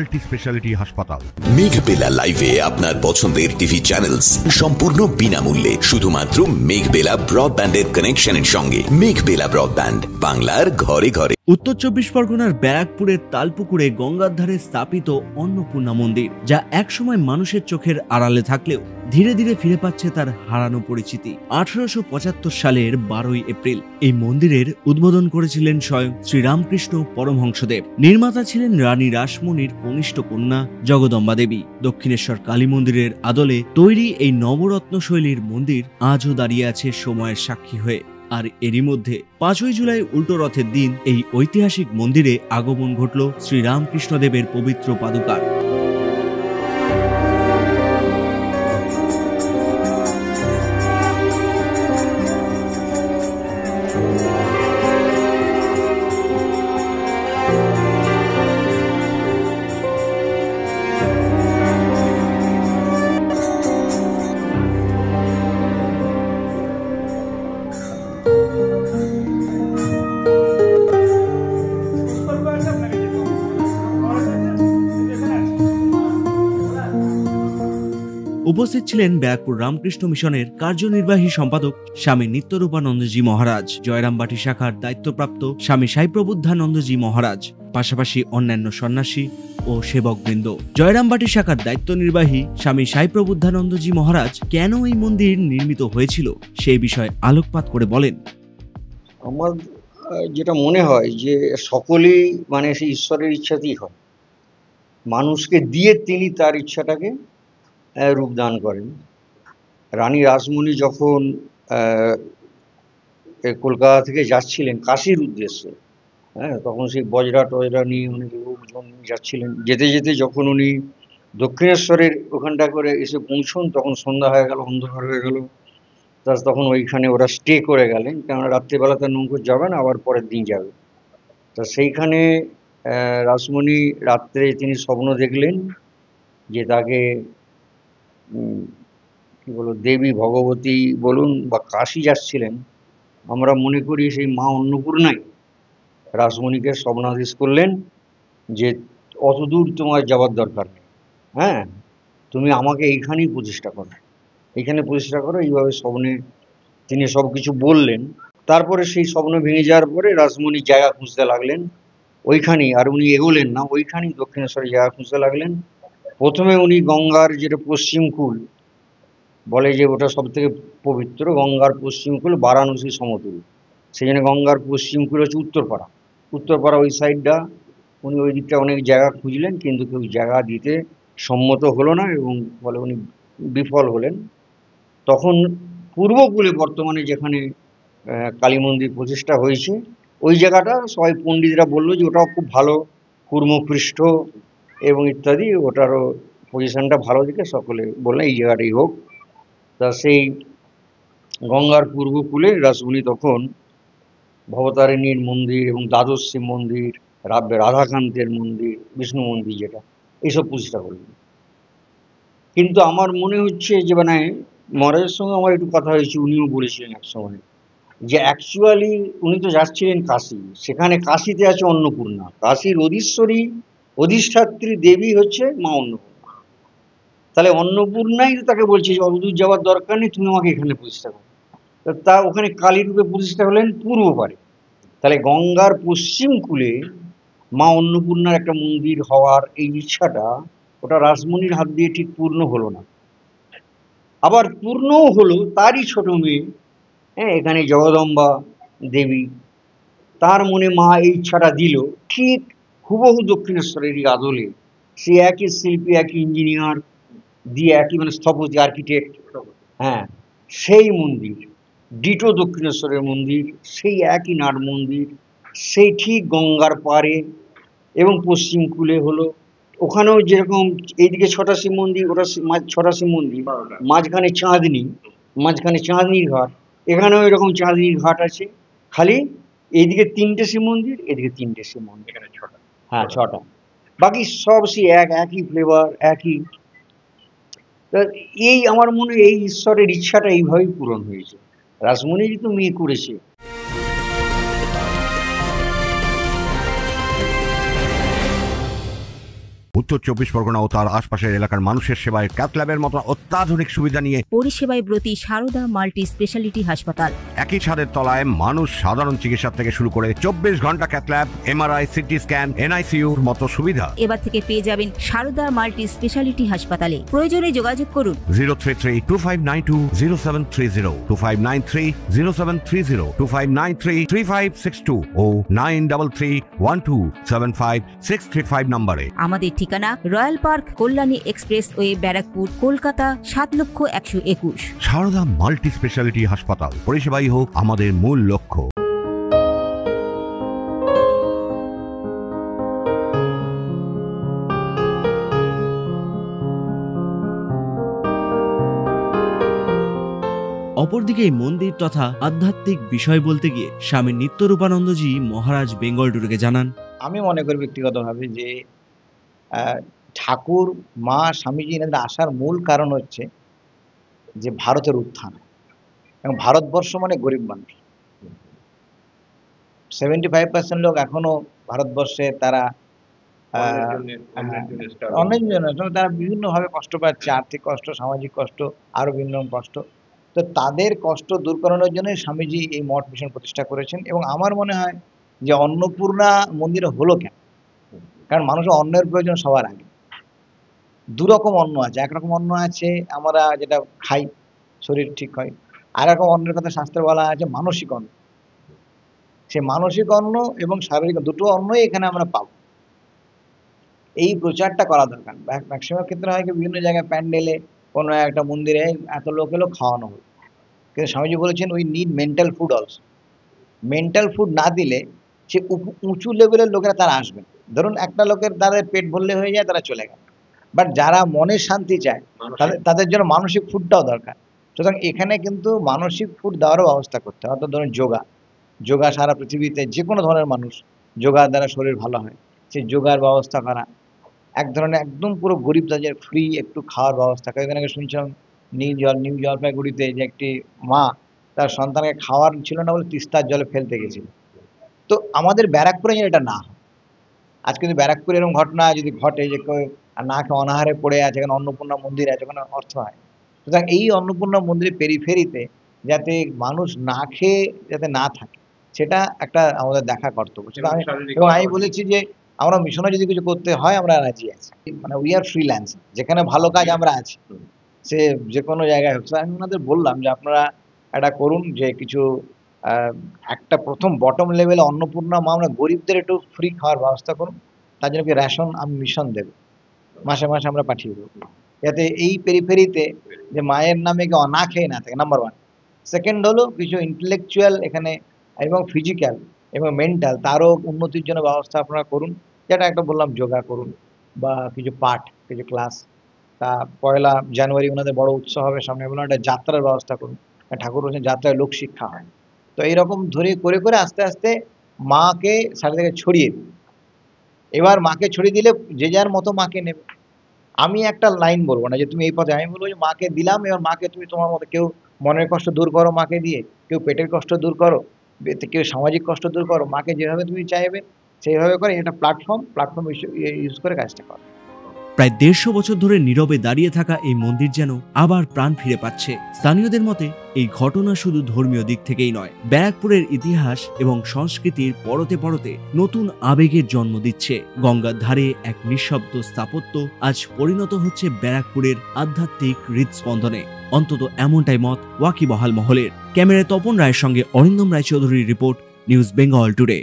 Multi speciality হাসপাতাল। মেঘবেলা লাইভে আপনার পছন্দের টিভি চ্যানেলস সম্পূর্ণ বিনামূল্যে, শুধুমাত্র মেঘবেলা ব্রডব্যান্ডের কানেকশনের সঙ্গে। মেঘবেলা ব্রডব্যান্ড, বাংলার ঘরে ঘরে। উত্তর চব্বিশ পরগনার ব্যারাকপুরের তালপুকুরে গঙ্গার ধারে স্থাপিত অন্নপূর্ণা মন্দির, যা একসময় মানুষের চোখের আড়ালে থাকলেও ধীরে ধীরে ফিরে পাচ্ছে তার হারানো পরিচিতি। 1875 সালের 12ই এপ্রিল এই মন্দিরের উদ্বোধন করেছিলেন স্বয়ং শ্রীরামকৃষ্ণ পরমহংসদেব। নির্মাতা ছিলেন রানী রাসমণির কনিষ্ঠ কন্যা জগদম্বা দেবী। দক্ষিণেশ্বর কালী মন্দিরের আদলে তৈরি এই নবরত্ন শৈলীর মন্দির আজও দাঁড়িয়ে আছে সময়ের সাক্ষী হয়ে। আর এরই মধ্যে 5ই জুলাই উল্টো রথের দিন এই ঐতিহাসিক মন্দিরে আগমন ঘটল শ্রীরামকৃষ্ণদেবের পবিত্র পাদুকার। উপস্থিত ছিলেন ব্যারাকপুর রামকৃষ্ণ মিশনের কার্যনির্বাহী সম্পাদক স্বামী নিত্যরূপানন্দজি মহারাজ, জয়রামবাটি শাখার দায়িত্বপ্রাপ্ত স্বামী সাইপ্রবুদ্ধানন্দজি মহারাজ, পাশাপাশি অন্যান্য সন্ন্যাসী ও সেবকবৃন্দ। জয়রামবাটি শাখার দায়িত্ব নির্বাহী স্বামী সাইপ্রবুদ্ধানন্দজি মহারাজ কেন এই মন্দির নির্মিত হয়েছিল সেই বিষয়ে আলোকপাত করে বলেন, আমার যেটা মনে হয় যে সকলেই সেই ঈশ্বরের ইচ্ছাতেই হয়। মানুষকে দিয়ে তিনি তার ইচ্ছাটাকে রূপদান করেন। রানী রাসমণি যখন কলকাতা থেকে যাচ্ছিলেন কাশীর উদ্দেশ্যে, তখন সেই বজরা টজরা নিয়ে অনেক লোকজন যাচ্ছিলেন। যেতে যেতে যখন উনি দক্ষিণেশ্বরের ওখানটা করে এসে পৌঁছন, তখন সন্ধ্যা হয়ে গেল, অন্ধকার হয়ে গেল। তখন ওইখানে ওরা স্টে করে গেলেন, কেননা রাত্রিবেলা তার নৌকো যাবে না, আবার পরের দিন যাবে। তা সেইখানে রাসমণি রাত্রে তিনি স্বপ্ন দেখলেন যে তাকে কি বলো দেবী ভগবতী বলুন বা কাশী যাচ্ছিলেন, আমরা মনে করি সেই মা অন্নপূর্ণাই রাসমণিকে স্বপ্নাদেশ করলেন যে অতদূর তোমার যাওয়ার দরকার নেই, তুমি আমাকে এইখানেই প্রতিষ্ঠা করো, এইখানে প্রতিষ্ঠা করো। এইভাবে স্বপ্নে তিনি সব কিছু বললেন। তারপরে সেই স্বপ্ন ভেঙে যাওয়ার পরে রাসমণি জায়গা খুঁজতে লাগলেন ওইখানেই, আর উনি এগোলেন না, ওইখানেই দক্ষিণেশ্বরে জায়গা খুঁজতে লাগলেন। প্রথমে উনি গঙ্গার যেটা পশ্চিম কূল বলে যে ওটা সব থেকে পবিত্র, গঙ্গার পশ্চিম কূল বারাণসী সমতুল, সেই জন্য গঙ্গার পশ্চিম কূল হচ্ছে উত্তরপাড়া ওই সাইডটা। উনি ওই দিকটা অনেক জায়গা খুঁজলেন, কিন্তু কেউ জায়গা দিতে সম্মত হলো না এবং বলে উনি বিফল হলেন। তখন পূর্বকূলে বর্তমানে যেখানে কালী মন্দির প্রতিষ্ঠা হয়েছে, ওই জায়গাটা সবাই পণ্ডিতরা বললো যে ওটাও খুব ভালো, কুর্মপৃষ্ঠ এবং ইত্যাদি, ওটারও পজিশনটা ভালো দিকে সকলে বললেন এই জায়গাটাই হোক। তা সেই গঙ্গার পূর্বকূলে রাসমণি তখন ভবতারিণীর মন্দির এবং দ্বাদশ শিব মন্দির, রাধাকান্তের মন্দির, বিষ্ণু মন্দির যেটা, এইসব প্রতিষ্ঠা করলেন। কিন্তু আমার মনে হচ্ছে যে মহারাজের সঙ্গে আমার একটু কথা হয়েছে, উনিও বলেছিলেন এক সময় যে অ্যাকচুয়ালি উনি তো যাচ্ছিলেন কাশী, সেখানে কাশীতে আছে অন্নপূর্ণা, কাশীর অধিষ্ঠাত্রী দেবী হচ্ছে মা অন্নপূর্ণা। তাহলে অন্নপূর্ণাই তাকে বলছে যে অতদূর যাওয়ার দরকার নেই, তুমি আমাকে এখানে প্রতিষ্ঠা করো। তা ওখানে কালী রূপে প্রতিষ্ঠা হলেন পূর্ব পারে। তাহলে গঙ্গার পশ্চিম কূলে মা অন্নপূর্ণার একটা মন্দির হওয়ার এই ইচ্ছাটা ওটা রাসমণির হাত দিয়ে ঠিক পূর্ণ হলো না। আবার পূর্ণও হলো তারই ছোট মেয়ে, এখানে জগদম্বা দেবী, তার মনে মা এই ইচ্ছাটা দিল, ঠিক হুবহু দক্ষিণেশ্বরেরই আদলে। সে একই শিল্পী, একই ইঞ্জিনিয়ার দিয়ে, একই স্থপতি, আর্কিটেক্ট, সেই মন্দির ডিটো দক্ষিণেশ্বরের মন্দির, সেই একই নাট মন্দির, সেই ঠিক গঙ্গার পাড়ে এবং পশ্চিম কূলে হলো। ওখানেও যেরকম এইদিকে 6টা শিব মন্দির, ওটা 6টা শিব মন্দির, মাঝখানে চাঁদনির ঘাট, এখানেও এরকম চাঁদনির ঘাট আছে। খালি এইদিকে 3টে শিব মন্দির, এদিকে 3টে শিব মন্দির, 6টা। বাকি সব সেই একই ফ্লেভার, একই। এই আমার মনে হয় এই ঈশ্বরের ইচ্ছাটা এইভাবেই পূরণ হয়েছে। রাসমণিরই তো মেয়ে করেছে। উত্তর 24 পরগনা ও তার আশপাশের এলাকার মানুষের সেবায় ক্যাথ ল্যাবের মতো অত্যাধুনিক সুবিধা নিয়ে পরিষেবায় ব্রতী সারদা মাল্টি স্পেশালিটি হাসপাতাল। একই ছাদের তলায় মানুষ সাধারণ চিকিৎসা থেকে শুরু করে 24 ঘন্টা cath lab, MRI, CT scan, এনআইসিইউর মতো সুবিধা এবার থেকে পেয়ে যাবেন সারদা মাল্টি স্পেশালিটি হাসপাতালে। প্রয়োজনে যোগাযোগ করুন 033-2592-0730, 2593-0730, 2593-3562 ও 9331275635 নম্বরে। আমাদের ঠিকানা Royal Park, Kalyani expressway, Barrackpore, Kolkata 7,121,000। Sarada multi speciality হাসপাতাল, পরিষেবাই হোক আমাদের মূল লক্ষ্য। অপরদিকে এই মন্দির তথা আধ্যাত্মিক বিষয় বলতে গিয়ে স্বামী নিত্যরূপানন্দজি মহারাজ বেঙ্গল টুডেকে জানান, আমি মনে করি ব্যক্তিগতভাবে যে ঠাকুর মা স্বামীজি এনাদের আসার মূল কারণ হচ্ছে যে ভারতের উত্থান, এবং ভারতবর্ষ মানে গরিব মানুষ। 75% লোক এখনো ভারতবর্ষে তারা অনেক জন তারা বিভিন্নভাবে কষ্ট পাচ্ছে, আর্থিক কষ্ট, সামাজিক কষ্ট, আরো বিভিন্ন কষ্ট। তো তাদের কষ্ট দূর করানোর জন্য স্বামীজি এই মঠ মিশন প্রতিষ্ঠা করেছেন। এবং আমার মনে হয় যে অন্নপূর্ণা মন্দির হলো কেন, কারণ মানুষের অন্নের প্রয়োজন সবার আগে। দুরকম অন্ন আছে, একরকম অন্ন আছে আমরা যেটা খাই শরীর ঠিক হয়, আর রকম অন্নের কথা শাস্ত্রে বলা আছে মানসিক অন্ন। সে মানসিক অন্ন এবং শারীরিক দুটো অন্নই এখানে আমরা পাবো। এই প্রচারটা করা দরকার। ম্যাক্সিমাম ক্ষেত্রে হয় কি বিভিন্ন জায়গায় প্যান্ডেলে কোনো একটা মন্দিরে এত লোক এলো খাওয়ানো হলো, কিন্তু স্বামীজি বলেছেন we need mental food also. Mental food না দিলে সে উঁচু লেভেলের লোকেরা তারা আসবে। ধরুন একটা লোকের তাদের পেট ভরলে হয়ে যায়, তারা চলে গেল, বাট যারা মনের শান্তি চায় তাদের জন্য মানসিক ফুডটাও দরকার। সুতরাং এখানে কিন্তু মানসিক ফুড দেওয়ারও ব্যবস্থা করতে হয়। অর্থাৎ ধরুন যোগা সারা পৃথিবীতে যে কোনো ধরনের মানুষ যোগার দ্বারা শরীর ভালো হয়, সেই যোগার ব্যবস্থা করা। এক ধরনের একদম পুরো গরিব তাদের ফ্রি একটু খাওয়ার ব্যবস্থা করে। এখানে শুনছিলাম নিউ জলপাইগুড়িতে যে একটি মা তার সন্তানকে খাওয়ার ছিল না বলে তিস্তার জলে ফেলতে গেছিল। তো আমাদের ব্যারাকপুরে যেন এটা না হয়। আজকে যদি ব্যারাকপুরে এরকম ঘটনা যদি ঘটে যে কেউ না খেয়ে অনাহারে পড়ে আছে, এখানে অন্নপূর্ণা মন্দির আছে, ওখানে অর্থ হয়। সুতরাং এই অন্নপূর্ণা মন্দিরের পেরিফেরিতে যাতে মানুষ না খেয়ে যাতে না থাকে, সেটা একটা আমাদের দেখা কর্তব্য। এবং আমি বলেছি যে আমরা মিশনে যদি কিছু করতে হয় আমরা রাজি আছি, মানে উই আর ফ্রিল্যান্স, যেখানে ভালো কাজ আমরা আছি, সে যে কোনো জায়গায় হোক। আমি ওনাদের বললাম যে আপনারা একটা করুন, যে কিছু একটা প্রথম বটম লেভেলে অন্নপূর্ণা মা আমরা গরিবদের একটু ফ্রি খাওয়ার ব্যবস্থা করুন। তার জন্য কি রেশন আমি মিশন দেবো, মাসে মাসে আমরা পাঠিয়ে দেবো, যাতে এই পেরিফেরিতে যে মায়ের নামে কেউ না খেয়ে না থাকে, নাম্বার 1। সেকেন্ড হলো কিছু ইন্টেলেকচুয়াল এখানে এবং ফিজিক্যাল এবং মেন্টাল তারও উন্নতির জন্য ব্যবস্থা আপনারা করুন। যেটা একটা বললাম যোগা করুন, বা কিছু পাঠ, কিছু ক্লাস। তা 1 জানুয়ারি ওনাদের বড় উৎসব হবে সামনে, বললাম একটা যাত্রার ব্যবস্থা করুন। ঠাকুর বলছেন যাত্রায় লোক শিক্ষা হয়। তো এইরকম ধরে করে করে আস্তে আস্তে মাকে সারা থেকে ছড়িয়ে দিন। এবার মাকে ছড়িয়ে দিলে যে যার মতো মাকে নেবে। আমি একটা লাইন বলবো না যে তুমি এই পথে, আমি বলবো যে মাকে দিলাম, এবার মাকে তুমি তোমার মতো, কেউ মনের কষ্ট দূর করো মাকে দিয়ে, কেউ পেটের কষ্ট দূর করো, কেউ সামাজিক কষ্ট দূর করো। মাকে যেভাবে তুমি চাইবে সেইভাবে করে। এটা প্ল্যাটফর্ম ইউজ করে কাজটা করো। প্রায় 150 বছর ধরে নীরবে দাঁড়িয়ে থাকা এই মন্দির যেন আবার প্রাণ ফিরে পাচ্ছে। স্থানীয়দের মতে এই ঘটনা শুধু ধর্মীয় দিক থেকেই নয়, ব্যারাকপুরের ইতিহাস এবং সংস্কৃতির পরতে পরতে নতুন আবেগের জন্ম দিচ্ছে। গঙ্গার ধারে এক নিঃশব্দ স্থাপত্য আজ পরিণত হচ্ছে ব্যারাকপুরের আধ্যাত্মিক হৃদস্পন্দনে। অন্তত এমনটাই মত ওয়াকিবহাল মহলের। ক্যামেরায় তপন রায়ের সঙ্গে অরিন্দম রায়চৌধুরীর রিপোর্ট, নিউজ বেঙ্গল টুডে।